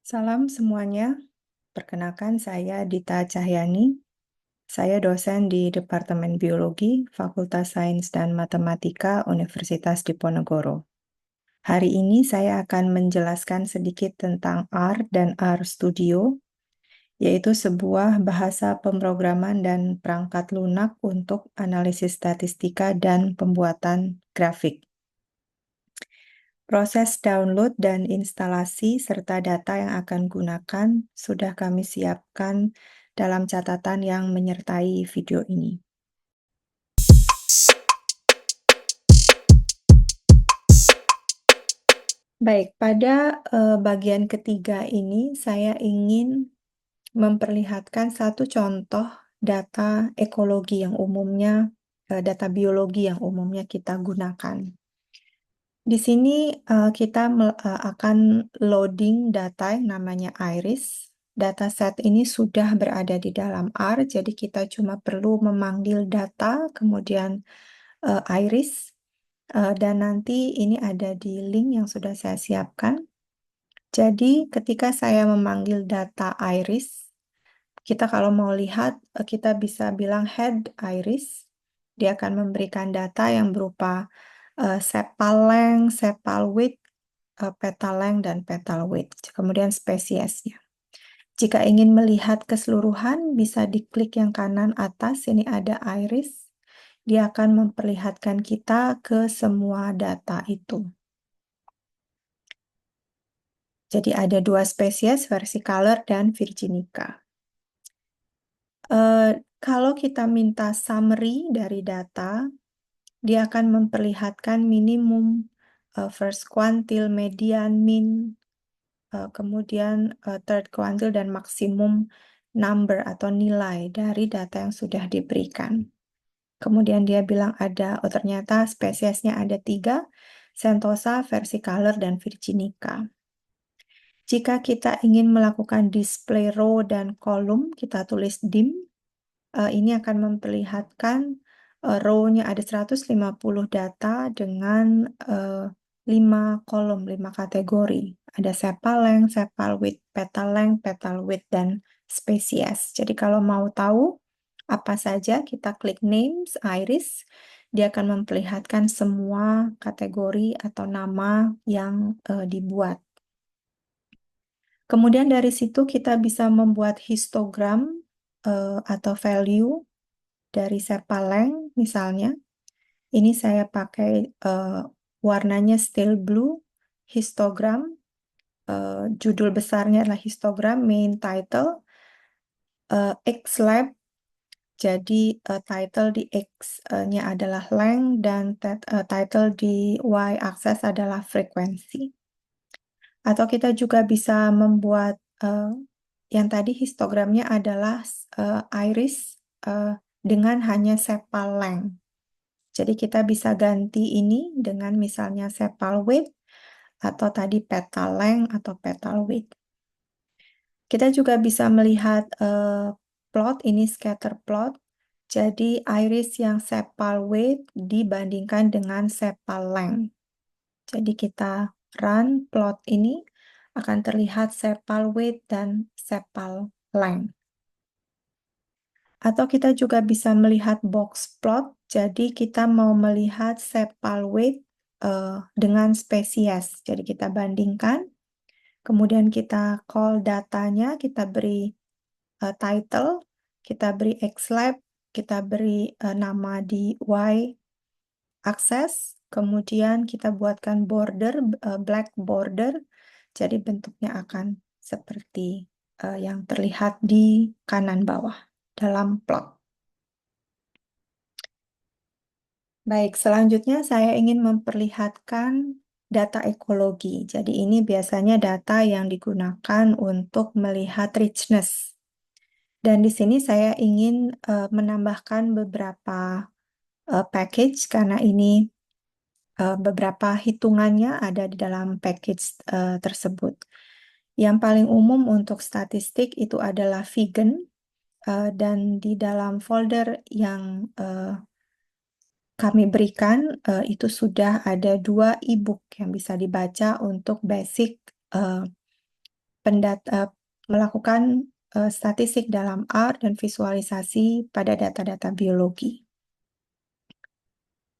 Salam semuanya, perkenalkan saya Dita Cahyani. Saya dosen di Departemen Biologi, Fakultas Sains dan Matematika Universitas Diponegoro. Hari ini saya akan menjelaskan sedikit tentang R dan R Studio, yaitu sebuah bahasa pemrograman dan perangkat lunak untuk analisis statistika dan pembuatan grafik. Proses download dan instalasi serta data yang akan gunakan sudah kami siapkan dalam catatan yang menyertai video ini. Baik, pada bagian ketiga ini saya ingin memperlihatkan satu contoh data ekologi yang umumnya, data biologi yang umumnya kita gunakan. Di sini kita akan loading data yang namanya iris. Dataset ini sudah berada di dalam R, jadi kita cuma perlu memanggil data, kemudian iris, dan nanti ini ada di link yang sudah saya siapkan. Jadi ketika saya memanggil data iris, kita kalau mau lihat, kita bisa bilang head iris. Dia akan memberikan data yang berupa sepal length, sepal width, petal length, dan petal width. Kemudian spesiesnya. Jika ingin melihat keseluruhan, bisa diklik yang kanan atas, ini ada iris. Dia akan memperlihatkan kita ke semua data itu. Jadi ada dua spesies, versicolor dan virginica. Kalau kita minta summary dari data, dia akan memperlihatkan minimum, first quantile, median, mean, kemudian third quantile dan maksimum number atau nilai dari data yang sudah diberikan. Kemudian dia bilang ternyata spesiesnya ada 3, Sentosa, versicolor, dan virginica. Jika kita ingin melakukan display row dan kolom, kita tulis dim. Ini akan memperlihatkan row-nya ada 150 data dengan 5 kolom, 5 kategori. Ada sepal length, sepal width, petal length, petal width, dan spesies. Jadi kalau mau tahu apa saja, kita klik names, iris, dia akan memperlihatkan semua kategori atau nama yang dibuat. Kemudian dari situ kita bisa membuat histogram atau value dari sepal length misalnya. Ini saya pakai warnanya steel blue, histogram. Judul besarnya adalah histogram, main title, X-lab. Jadi title di X-nya adalah length dan title di Y-axis adalah frekuensi. Atau kita juga bisa membuat yang tadi histogramnya adalah iris dengan hanya sepal length. Jadi kita bisa ganti ini dengan misalnya sepal width atau tadi petal length atau petal width. Kita juga bisa melihat plot, ini scatter plot. Jadi iris yang sepal width dibandingkan dengan sepal length. Jadi kita run plot ini, akan terlihat sepal width dan sepal length. Atau kita juga bisa melihat box plot, jadi kita mau melihat sepal width dengan spesies. Jadi kita bandingkan, kemudian kita call datanya, kita beri title, kita beri X-lab, kita beri nama di Y-axis, kemudian kita buatkan border, black border, jadi bentuknya akan seperti yang terlihat di kanan bawah dalam plot. Baik, selanjutnya saya ingin memperlihatkan data ekologi. Jadi ini biasanya data yang digunakan untuk melihat richness. Dan di sini saya ingin menambahkan beberapa package karena ini beberapa hitungannya ada di dalam package tersebut. Yang paling umum untuk statistik itu adalah vegan, dan di dalam folder yang kami berikan itu sudah ada 2 e-book yang bisa dibaca untuk basic melakukan statistik dalam R dan visualisasi pada data-data biologi.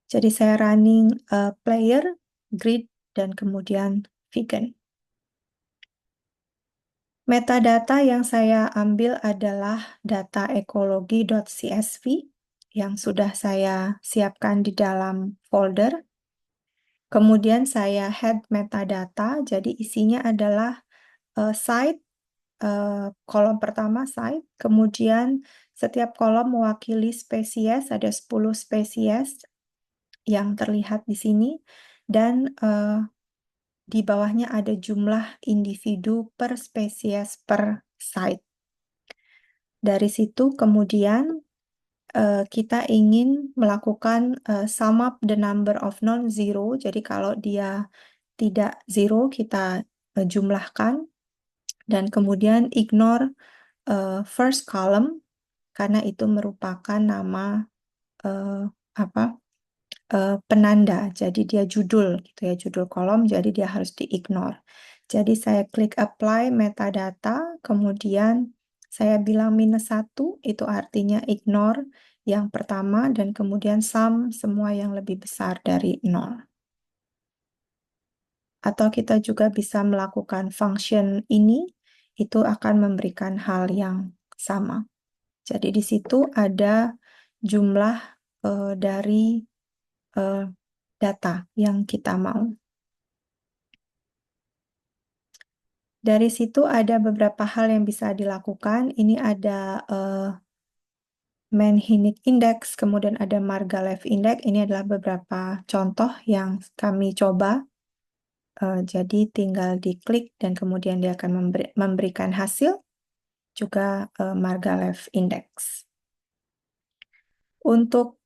Jadi saya running player, grid, dan kemudian vegan. Metadata yang saya ambil adalah data ekologi.csv yang sudah saya siapkan di dalam folder. Kemudian saya head metadata, jadi isinya adalah site, kolom pertama site, kemudian setiap kolom mewakili spesies, ada 10 spesies yang terlihat di sini, dan di bawahnya ada jumlah individu per spesies per site. Dari situ kemudian kita ingin melakukan sum up the number of non-zero, jadi kalau dia tidak zero kita jumlahkan, dan kemudian ignore first column karena itu merupakan nama apa penanda, jadi dia judul gitu ya, judul kolom, jadi dia harus di-ignore. Jadi saya klik apply metadata, kemudian saya bilang -1, itu artinya ignore yang pertama, dan kemudian sum semua yang lebih besar dari 0. Atau kita juga bisa melakukan function ini, itu akan memberikan hal yang sama. Jadi di situ ada jumlah dari data yang kita mau. Dari situ ada beberapa hal yang bisa dilakukan. Ini ada Mann-Hinnick Index, kemudian ada Margalef Index. Ini adalah beberapa contoh yang kami coba. Jadi tinggal diklik dan kemudian dia akan memberikan hasil, juga Margalef Index. Untuk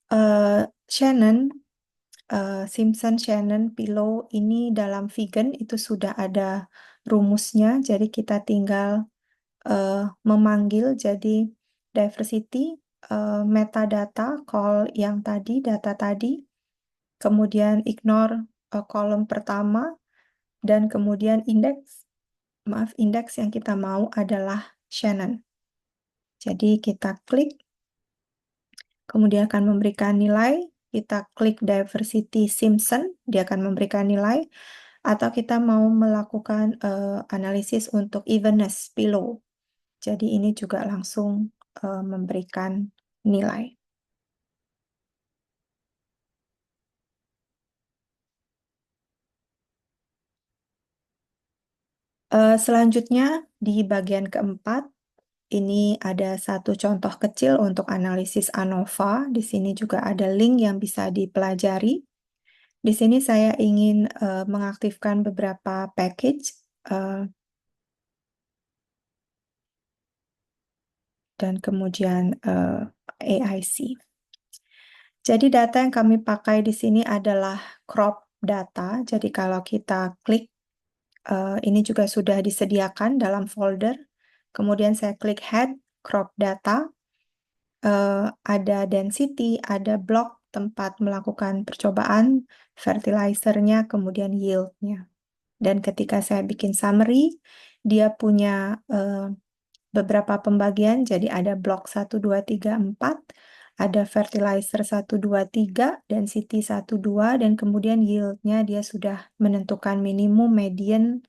Shannon, Simpson, Shannon, Pillow ini dalam vegan itu sudah ada rumusnya, jadi kita tinggal memanggil, jadi diversity, metadata, call yang tadi, data tadi, kemudian ignore kolom pertama, dan kemudian indeks yang kita mau adalah Shannon. Jadi kita klik, kemudian akan memberikan nilai, kita klik diversity Simpson, dia akan memberikan nilai, atau kita mau melakukan analisis untuk evenness Pillow. Jadi ini juga langsung memberikan nilai. Selanjutnya di bagian keempat, ini ada satu contoh kecil untuk analisis ANOVA. Di sini juga ada link yang bisa dipelajari. Di sini saya ingin mengaktifkan beberapa package dan kemudian AIC. Jadi data yang kami pakai di sini adalah crop data. Jadi kalau kita klik, ini juga sudah disediakan dalam folder. Kemudian saya klik head, crop data. Ada density, ada block tempat melakukan percobaan, fertilizernya, kemudian yield-nya. Dan ketika saya bikin summary, dia punya beberapa pembagian, jadi ada blok 1, 2, 3, 4, ada fertilizer 1, 2, 3, density 1, 2, dan kemudian yield-nya dia sudah menentukan minimum, median,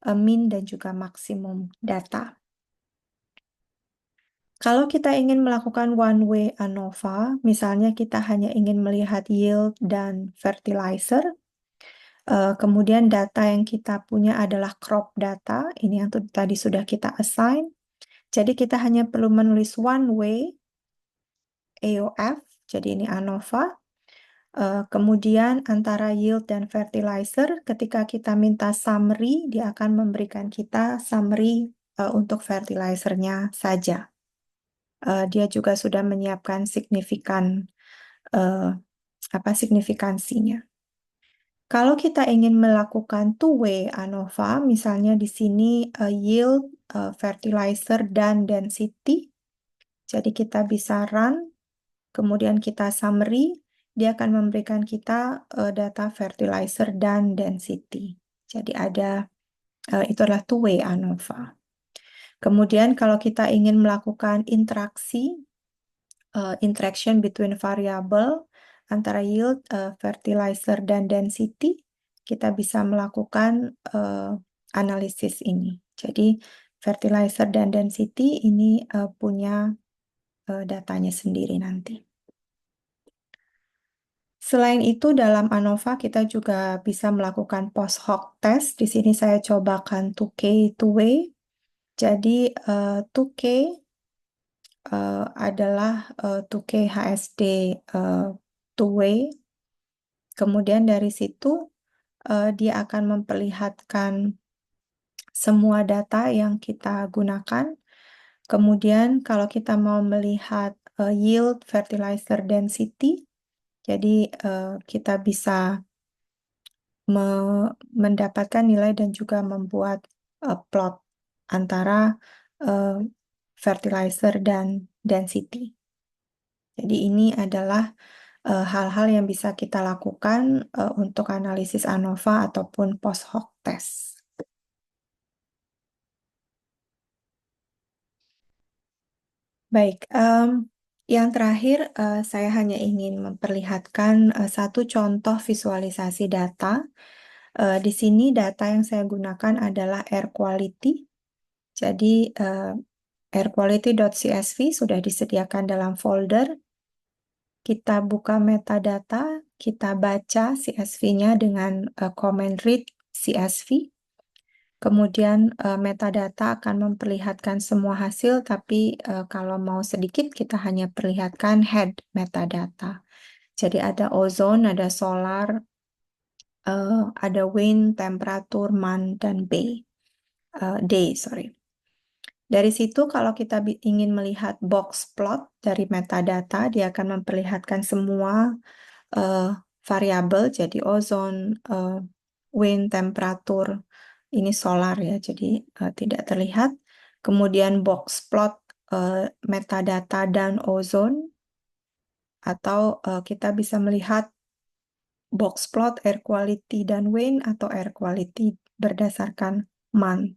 mean, dan juga maksimum data. Kalau kita ingin melakukan one-way ANOVA, misalnya kita hanya ingin melihat yield dan fertilizer, kemudian data yang kita punya adalah crop data, ini yang tadi sudah kita assign. Jadi kita hanya perlu menulis one-way AOF, jadi ini ANOVA. Kemudian antara yield dan fertilizer, ketika kita minta summary, dia akan memberikan kita summary untuk fertilizernya saja. Dia juga sudah menyiapkan signifikansinya. Kalau kita ingin melakukan two-way ANOVA, misalnya di sini yield, fertilizer, dan density, jadi kita bisa run, kemudian kita summary, dia akan memberikan kita data fertilizer dan density. Jadi itu adalah two-way ANOVA. Kemudian kalau kita ingin melakukan interaction between variable antara yield, fertilizer, dan density, kita bisa melakukan analisis ini. Jadi fertilizer dan density ini punya datanya sendiri nanti. Selain itu, dalam ANOVA kita juga bisa melakukan post hoc test. Di sini saya cobakan 2K two-way. Jadi 2K adalah 2K HSD two-way. Kemudian dari situ dia akan memperlihatkan semua data yang kita gunakan. Kemudian kalau kita mau melihat yield, fertilizer density, jadi kita bisa mendapatkan nilai dan juga membuat plot antara fertilizer dan density. Jadi ini adalah hal-hal yang bisa kita lakukan untuk analisis ANOVA ataupun post hoc test. Baik, yang terakhir saya hanya ingin memperlihatkan satu contoh visualisasi data. Di sini data yang saya gunakan adalah air quality. Jadi airquality.csv sudah disediakan dalam folder. Kita buka metadata, kita baca CSV-nya dengan command read CSV. Kemudian metadata akan memperlihatkan semua hasil, tapi kalau mau sedikit kita hanya perlihatkan head metadata. Jadi ada ozone, ada solar, ada wind, temperatur, month, dan day, sorry. Dari situ kalau kita ingin melihat box plot dari metadata, dia akan memperlihatkan semua variabel, jadi ozon, wind, temperatur, ini solar ya, jadi tidak terlihat. Kemudian box plot metadata dan ozon, atau kita bisa melihat box plot air quality dan wind, atau air quality berdasarkan month.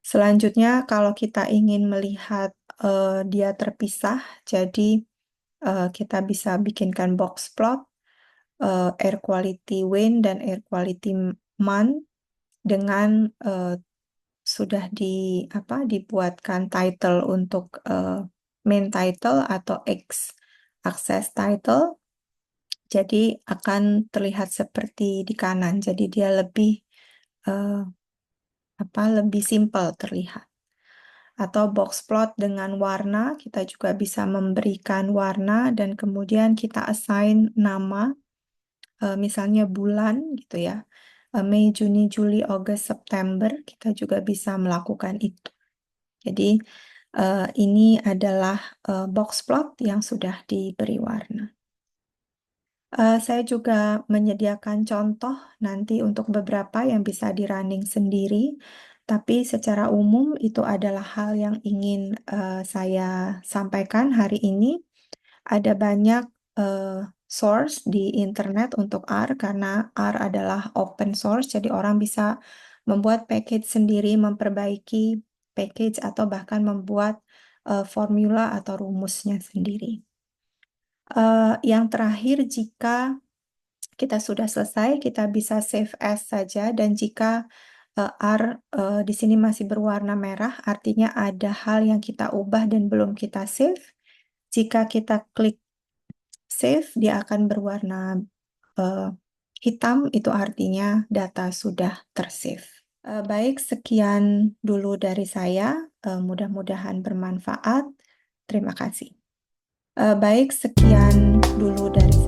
Selanjutnya, kalau kita ingin melihat dia terpisah, jadi kita bisa bikinkan box plot air quality wind dan air quality month dengan sudah dibuatkan title untuk main title atau X access title. Jadi akan terlihat seperti di kanan. Jadi dia lebih lebih simpel terlihat. Atau box plot dengan warna, kita juga bisa memberikan warna dan kemudian kita assign nama, misalnya bulan gitu ya. Mei, Juni, Juli, Agustus, September, kita juga bisa melakukan itu. Jadi ini adalah box plot yang sudah diberi warna. Saya juga menyediakan contoh nanti untuk beberapa yang bisa di-running sendiri, tapi secara umum itu adalah hal yang ingin saya sampaikan hari ini. Ada banyak source di internet untuk R, karena R adalah open source, jadi orang bisa membuat package sendiri, memperbaiki package, atau bahkan membuat formula atau rumusnya sendiri. Yang terakhir, jika kita sudah selesai, kita bisa save as saja, dan jika R di sini masih berwarna merah, artinya ada hal yang kita ubah dan belum kita save. Jika kita klik save, dia akan berwarna hitam, itu artinya data sudah tersave. Baik, sekian dulu dari saya. Mudah-mudahan bermanfaat. Terima kasih. Baik, sekian dulu dari